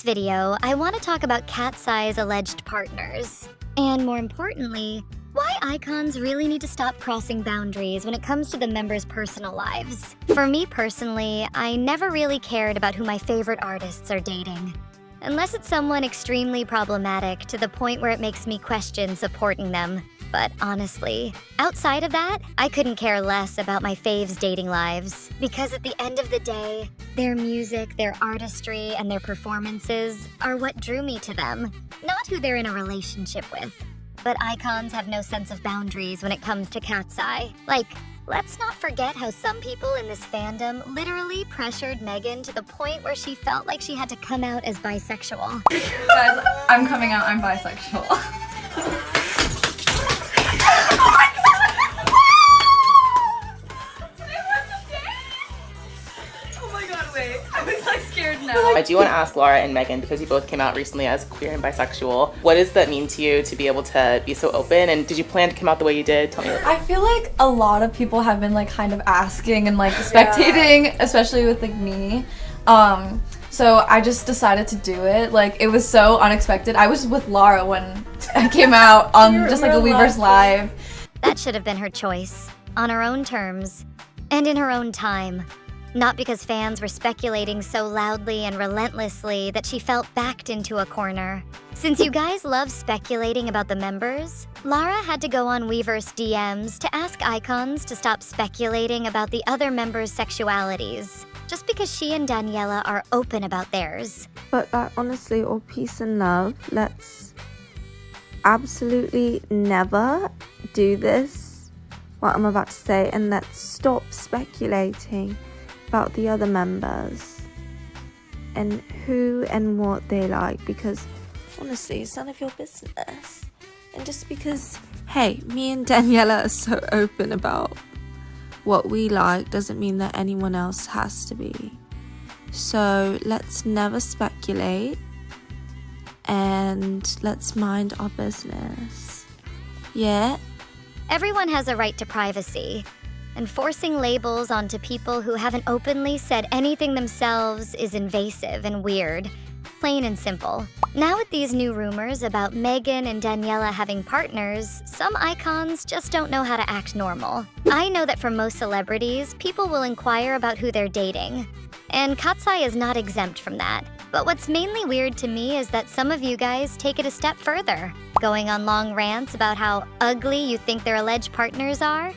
Video, I want to talk about KATSEYE's alleged partners. And more importantly, why icons really need to stop crossing boundaries when it comes to the members' personal lives. For me personally, I never really cared about who my favorite artists are dating. Unless it's someone extremely problematic to the point where it makes me question supporting them. But honestly, outside of that, I couldn't care less about my faves' dating lives. Because at the end of the day, their music, their artistry, and their performances are what drew me to them, not who they're in a relationship with. But icons have no sense of boundaries when it comes to KATSEYE. Like, let's not forget how some people in this fandom literally pressured Megan to the point where she felt like she had to come out as bisexual. Guys, I'm coming out, I'm bisexual. I do want to ask Lara and Megan, because you both came out recently as queer and bisexual, what does that mean to you to be able to be so open, and did you plan to come out the way you did? Tell me. I feel like a lot of people have been like kind of asking and like spectating, especially with like me. So I just decided to do it. Like, it was so unexpected. I was with Lara when I came out on just like a Weverse Live. That should have been her choice, on her own terms, and in her own time. Not because fans were speculating so loudly and relentlessly that she felt backed into a corner. Since you guys love speculating about the members, Lara had to go on Weverse DMs to ask icons to stop speculating about the other members' sexualities, just because she and Daniela are open about theirs. But honestly, all peace and love, let's absolutely never do this, what I'm about to say, and let's stop speculating about the other members and who and what they like, because honestly, it's none of your business. And just because, hey, me and Daniela are so open about what we like doesn't mean that anyone else has to be. So let's never speculate and let's mind our business. Yeah? Everyone has a right to privacy. And forcing labels onto people who haven't openly said anything themselves is invasive and weird. Plain and simple. Now with these new rumors about Megan and Daniela having partners, some icons just don't know how to act normal. I know that for most celebrities, people will inquire about who they're dating. And KATSEYE is not exempt from that. But what's mainly weird to me is that some of you guys take it a step further, going on long rants about how ugly you think their alleged partners are,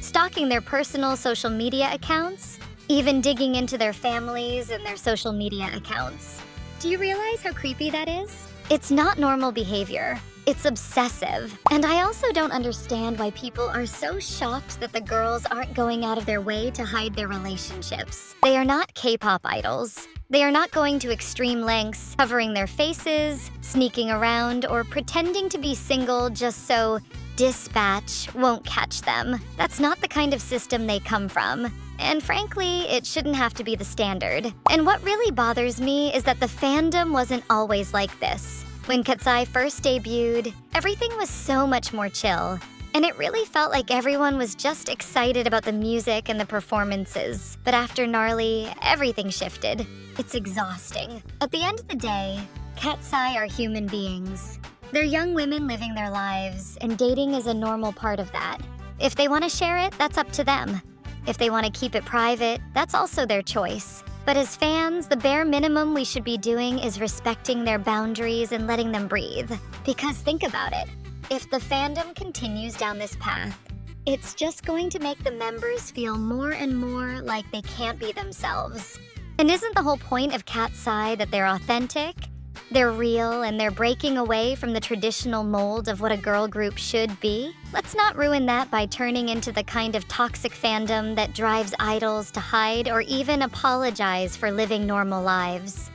stalking their personal social media accounts, even digging into their families and their social media accounts. Do you realize how creepy that is? It's not normal behavior. It's obsessive. And I also don't understand why people are so shocked that the girls aren't going out of their way to hide their relationships. They are not K-pop idols. They are not going to extreme lengths, covering their faces, sneaking around, or pretending to be single just so Dispatch won't catch them. That's not the kind of system they come from. And frankly, it shouldn't have to be the standard. And what really bothers me is that the fandom wasn't always like this. When KATSEYE first debuted, everything was so much more chill. And it really felt like everyone was just excited about the music and the performances. But after Gnarly, everything shifted. It's exhausting. At the end of the day, KATSEYE are human beings. They're young women living their lives, and dating is a normal part of that. If they want to share it, that's up to them. If they want to keep it private, that's also their choice. But as fans, the bare minimum we should be doing is respecting their boundaries and letting them breathe. Because think about it. If the fandom continues down this path, it's just going to make the members feel more and more like they can't be themselves. And isn't the whole point of KATSEYE that they're authentic? They're real, and they're breaking away from the traditional mold of what a girl group should be? Let's not ruin that by turning into the kind of toxic fandom that drives idols to hide or even apologize for living normal lives.